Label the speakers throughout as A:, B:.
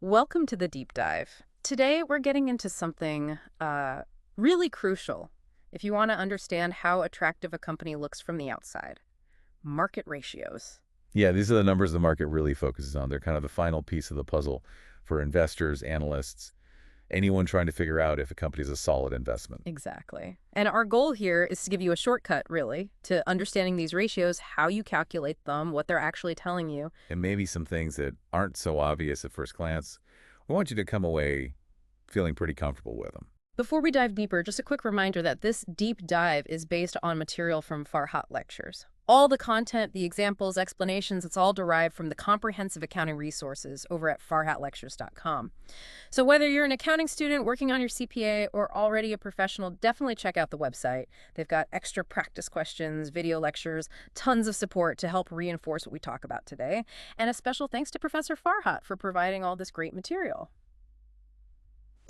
A: Welcome to the deep dive. Today, we're getting into something really crucial if you want to understand how attractive a company looks from the outside. Market ratios.
B: Yeah, these are the numbers the market really focuses on. They're kind of the final piece of the puzzle for investors, analysts, anyone trying to figure out if a company is a solid investment.
A: Exactly. And our goal here is to give you a shortcut, really, to understanding these ratios, how you calculate them, what they're actually telling you.
B: And maybe some things that aren't so obvious at first glance. We want you to come away feeling pretty comfortable with them.
A: Before we dive deeper, just a quick reminder that this deep dive is based on material from Farhat lectures. All the content, the examples, explanations, it's all derived from the comprehensive accounting resources over at farhatlectures.com. So whether you're an accounting student working on your CPA or already a professional, definitely check out the website. They've got extra practice questions, video lectures, tons of support to help reinforce what we talk about today. And a special thanks to Professor Farhat for providing all this great material.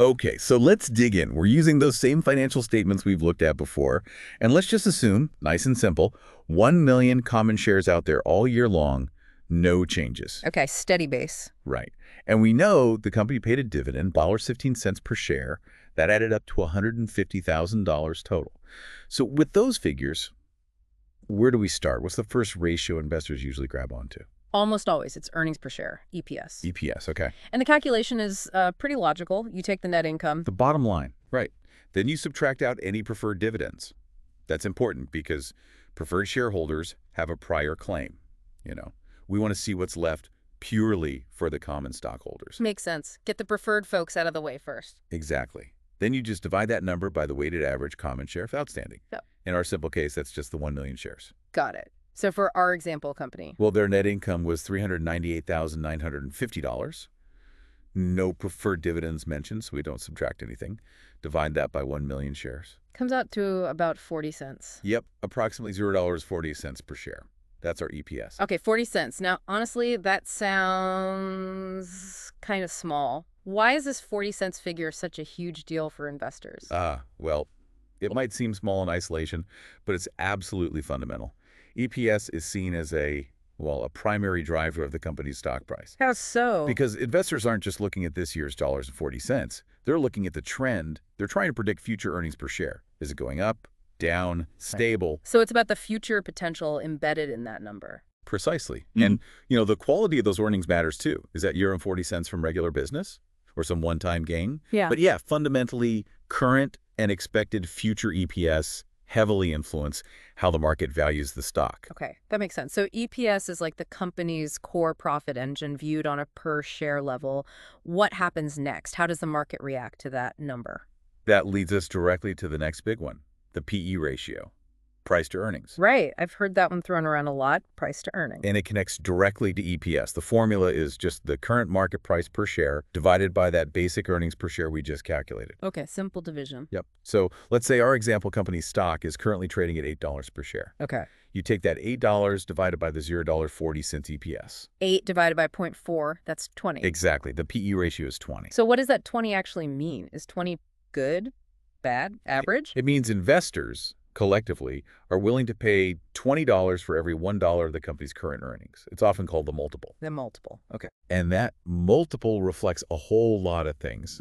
B: Okay, so let's dig in. We're using those same financial statements we've looked at before, and let's just assume, nice and simple, 1 million common shares out there all year long, no changes.
A: Okay, steady base.
B: Right. And we know the company paid a dividend, $1.15 per share. That added up to $150,000 total. So with those figures, where do we start? What's the first ratio investors usually grab onto?
A: Almost always, it's earnings per share, EPS.
B: EPS, okay.
A: And the calculation is pretty logical. You take the net income.
B: The bottom line, right. Then you subtract out any preferred dividends. That's important because preferred shareholders have a prior claim. We want to see what's left purely for the common stockholders.
A: Makes sense. Get the preferred folks out of the way first.
B: Exactly. Then you just divide that number by the weighted average common shares outstanding.
A: Yep.
B: In our simple case, that's just the 1 million shares.
A: Got it. So for our example company.
B: Well, their net income was $398,950. No preferred dividends mentioned, so we don't subtract anything. Divide that by 1 million shares.
A: Comes out to about 40 cents.
B: Yep, approximately $0.40 per share. That's our EPS.
A: Okay, 40 cents. Now, honestly, that sounds kind of small. Why is this 40 cents figure such a huge deal for investors?
B: Well, it might seem small in isolation, but it's absolutely fundamental. EPS is seen as a primary driver of the company's stock price.
A: How so?
B: Because investors aren't just looking at this year's $0.40. They're looking at the trend. They're trying to predict future earnings per share. Is it going up, down, stable?
A: So it's about the future potential embedded in that number.
B: Precisely. And, the quality of those earnings matters too. Is that year and 40 cents from regular business or some one-time gain?
A: Yeah.
B: But yeah, fundamentally, current and expected future EPS heavily influence how the market values the stock.
A: Okay, that makes sense. So EPS is like the company's core profit engine viewed on a per share level. What happens next? How does the market react to that number?
B: That leads us directly to the next big one, the PE ratio, price to earnings.
A: Right. I've heard that one thrown around a lot, price to earnings.
B: And it connects directly to EPS. The formula is just the current market price per share divided by that basic earnings per share we just calculated.
A: Okay, simple division.
B: Yep. So let's say our example company's stock is currently trading at $8 per share.
A: Okay.
B: You take that $8 divided by the $0.40 EPS.
A: 8 divided by 0.4, that's 20.
B: Exactly. The PE ratio is 20.
A: So what does that 20 actually mean? Is 20 good, bad, average?
B: It means investors collectively are willing to pay $20 for every $1 of the company's current earnings. It's often called the multiple.
A: The multiple.
B: Okay. And that multiple reflects a whole lot of things.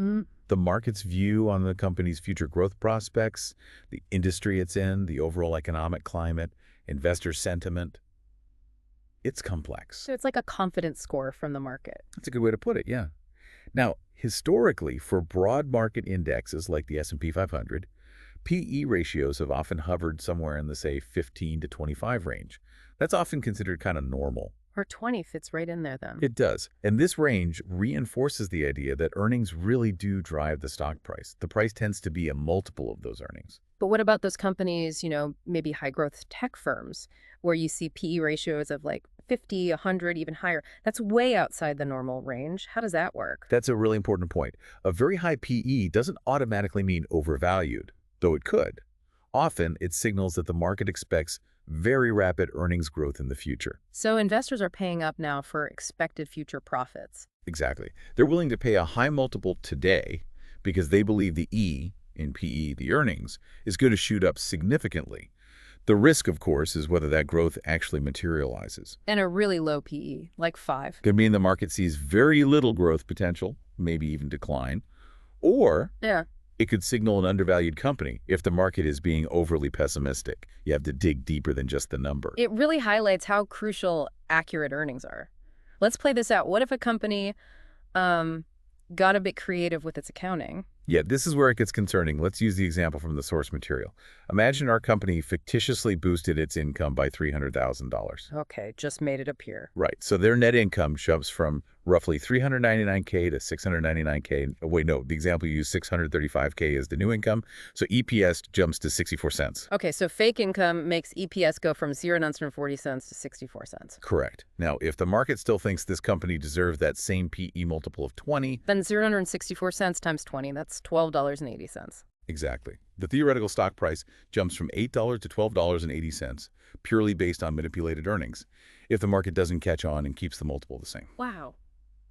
B: The market's view on the company's future growth prospects, the industry it's in, the overall economic climate, investor sentiment. It's complex.
A: So it's like a confidence score from the market.
B: That's a good way to put it, yeah. Now, historically, for broad market indexes like the S&P 500, PE ratios have often hovered somewhere in the, say, 15 to 25 range. That's often considered kind of normal.
A: Or 20 fits right in there then.
B: It does. And this range reinforces the idea that earnings really do drive the stock price. The price tends to be a multiple of those earnings.
A: But what about those companies, maybe high-growth tech firms, where you see PE ratios of like 50, 100, even higher? That's way outside the normal range. How does that work?
B: That's a really important point. A very high PE doesn't automatically mean overvalued, though it could. Often, it signals that the market expects very rapid earnings growth in the future.
A: So investors are paying up now for expected future profits.
B: Exactly. They're willing to pay a high multiple today because they believe the E in PE, the earnings, is going to shoot up significantly. The risk, of course, is whether that growth actually materializes.
A: And a really low PE, like 5.
B: Could mean the market sees very little growth potential, maybe even decline, or
A: Yeah.
B: it could signal an undervalued company if the market is being overly pessimistic. You have to dig deeper than just the number.
A: It really highlights how crucial accurate earnings are. Let's play this out. What if a company got a bit creative with its accounting?
B: Yeah, this is where it gets concerning. Let's use the example from the source material. Imagine our company fictitiously boosted its income by $300,000.
A: Okay, just made it appear.
B: Right. So their net income jumps from roughly $399K to $699K. Oh, wait, no, the example you use, $635K is the new income. So EPS jumps to 64 cents.
A: Okay, so fake income makes EPS go from $0.40 to 64 cents.
B: Correct. Now, if the market still thinks this company deserves that same PE multiple of 20,
A: then 0.64 cents times 20, that's $12.80.
B: exactly. The theoretical stock price jumps from $8 to $12.80, purely based on manipulated earnings, if the market doesn't catch on and keeps the multiple the same.
A: Wow.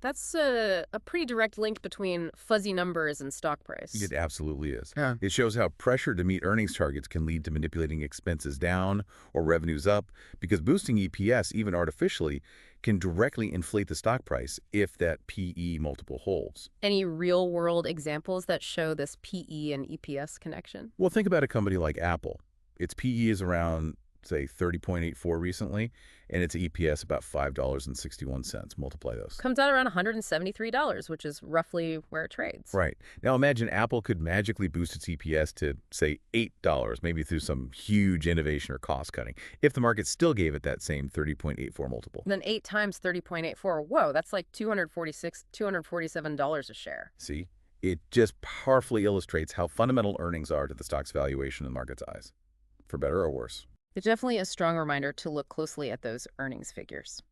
A: That's a pretty direct link between fuzzy numbers and stock price.
B: It absolutely is.
C: Yeah.
B: It shows how pressure to meet earnings targets can lead to manipulating expenses down or revenues up, because boosting EPS, even artificially, can directly inflate the stock price if that PE multiple holds.
A: Any real-world examples that show this PE and EPS connection?
B: Well, think about a company like Apple. Its PE is around, say, 30.84 recently, and its EPS about $5.61. Multiply those.
A: Comes out around $173, which is roughly where it trades.
B: Right. Now imagine Apple could magically boost its EPS to, say, $8, maybe through some huge innovation or cost cutting, if the market still gave it that same 30.84 multiple.
A: Then 8 times 30.84, whoa, that's like $247 a share.
B: See? It just powerfully illustrates how fundamental earnings are to the stock's valuation in the market's eyes, for better or worse.
A: It's definitely a strong reminder to look closely at those earnings figures.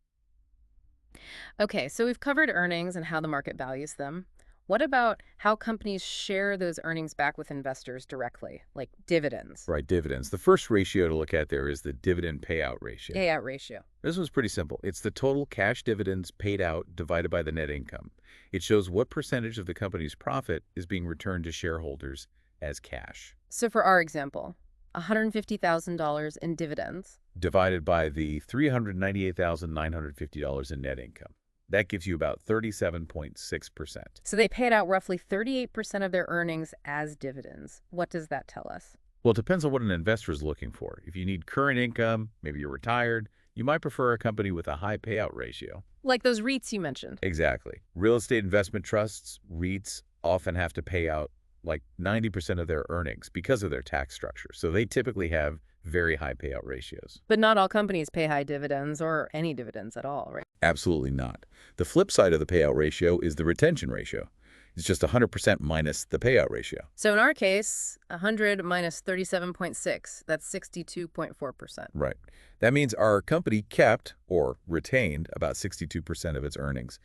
A: Okay, so we've covered earnings and how the market values them. What about how companies share those earnings back with investors directly, like dividends?
B: Right, dividends. The first ratio to look at there is the dividend payout ratio.
A: Payout ratio.
B: This one's pretty simple. It's the total cash dividends paid out divided by the net income. It shows what percentage of the company's profit is being returned to shareholders as cash.
A: So for our example, $150,000 in dividends.
B: Divided by the $398,950 in net income. That gives you about 37.6%.
A: So they paid out roughly 38% of their earnings as dividends. What does that tell us?
B: Well, it depends on what an investor is looking for. If you need current income, maybe you're retired, you might prefer a company with a high payout ratio.
A: Like those REITs you mentioned.
B: Exactly. Real estate investment trusts, REITs, often have to pay out like 90% of their earnings because of their tax structure. So they typically have very high payout ratios.
A: But not all companies pay high dividends or any dividends at all, right?
B: Absolutely not. The flip side of the payout ratio is the retention ratio. It's just 100% minus the payout ratio.
A: So in our case, 100 minus 37.6, that's 62.4%.
B: Right. That means our company kept or retained about 62% of its earnings.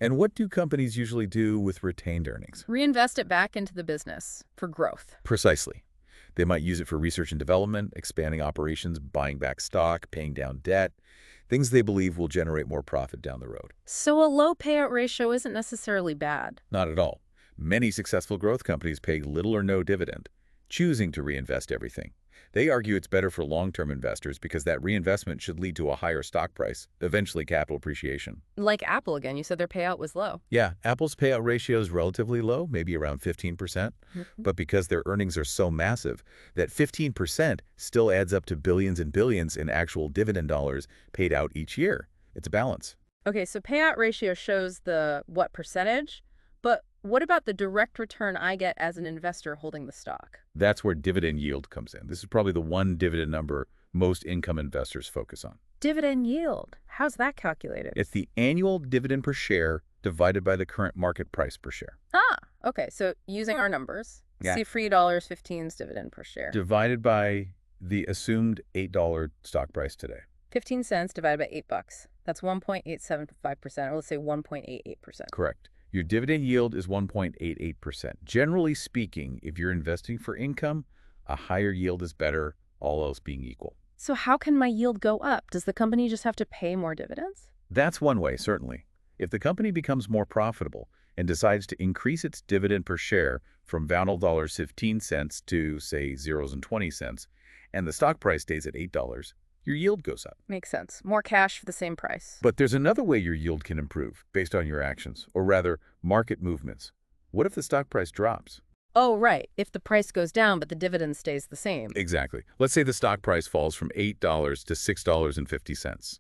B: And what do companies usually do with retained earnings?
A: Reinvest it back into the business for growth.
B: Precisely. They might use it for research and development, expanding operations, buying back stock, paying down debt, things they believe will generate more profit down the road.
A: So a low payout ratio isn't necessarily bad.
B: Not at all. Many successful growth companies pay little or no dividend, choosing to reinvest everything. They argue it's better for long-term investors because that reinvestment should lead to a higher stock price, eventually capital appreciation.
A: Like Apple again, you said their payout was low.
B: Yeah, Apple's payout ratio is relatively low, maybe around 15%, but because their earnings are so massive, that 15% still adds up to billions and billions in actual dividend dollars paid out each year. It's a balance.
A: Okay, so payout ratio shows the what percentage, but what about the direct return I get as an investor holding the stock?
B: That's where dividend yield comes in. This is probably the one dividend number most income investors focus on.
A: Dividend yield. How's that calculated?
B: It's the annual dividend per share divided by the current market price per share.
A: Ah, okay. So using our numbers,
B: Yeah.
A: see $3.15's dividend per share.
B: Divided by the assumed $8 stock price today.
A: 15 cents divided by $8. That's 1.875%, or let's say 1.88%.
B: Correct. Your dividend yield is 1.88%. Generally speaking, if you're investing for income, a higher yield is better, all else being equal.
A: So how can my yield go up? Does the company just have to pay more dividends?
B: That's one way, certainly. If the company becomes more profitable and decides to increase its dividend per share from $15 to, say, 0 and 20 cents, and the stock price stays at $8, your yield goes up.
A: Makes sense. More cash for the same price.
B: But there's another way your yield can improve based on your actions, or rather, market movements. What if the stock price drops?
A: Oh, right. If the price goes down, but the dividend stays the same.
B: Exactly. Let's say the stock price falls from $8 to $6.50.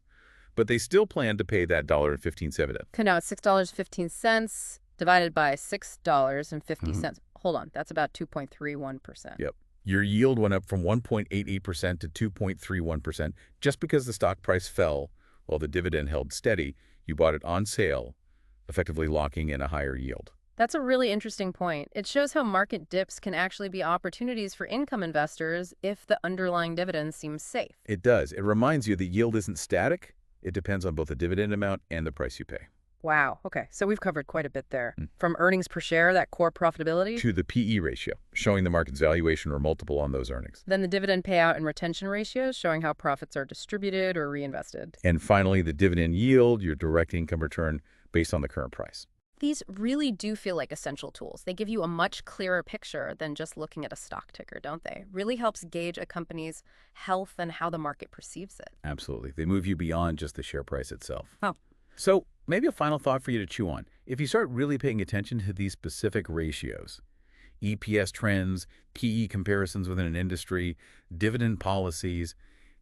B: But they still plan to pay that $1.15 dividend.
A: Okay, now it's $6.15 divided by $6.50. Hold on, that's about 2.31%.
B: Yep. Your yield went up from 1.88% to 2.31% just because the stock price fell while the dividend held steady. You bought it on sale, effectively locking in a higher yield.
A: That's a really interesting point. It shows how market dips can actually be opportunities for income investors if the underlying dividend seems safe.
B: It does. It reminds you that yield isn't static. It depends on both the dividend amount and the price you pay.
A: Wow. Okay, so we've covered quite a bit there. From earnings per share, that core profitability,
B: To the PE ratio, showing the market's valuation or multiple on those earnings.
A: then the dividend payout and retention ratios, showing how profits are distributed or reinvested.
B: And finally, the dividend yield, your direct income return based on the current price.
A: These really do feel like essential tools. They give you a much clearer picture than just looking at a stock ticker, don't they? Really helps gauge a company's health and how the market perceives it.
B: Absolutely. They move you beyond just the share price itself.
A: Oh.
B: So maybe a final thought for you to chew on. If you start really paying attention to these specific ratios, EPS trends, PE comparisons within an industry, dividend policies,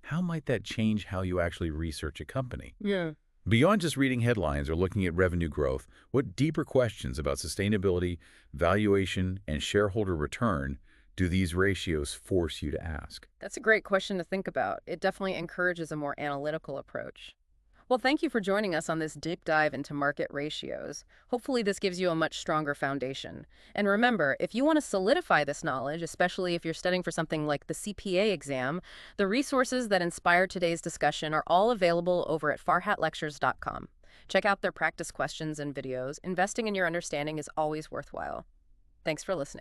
B: how might that change how you actually research a company?
A: Yeah.
B: Beyond just reading headlines or looking at revenue growth, what deeper questions about sustainability, valuation, and shareholder return do these ratios force you to ask?
A: That's a great question to think about. It definitely encourages a more analytical approach. Well, thank you for joining us on this deep dive into market ratios. Hopefully this gives you a much stronger foundation. And remember, if you want to solidify this knowledge, especially if you're studying for something like the CPA exam, the resources that inspired today's discussion are all available over at farhatlectures.com. Check out their practice questions and videos. Investing in your understanding is always worthwhile. Thanks for listening.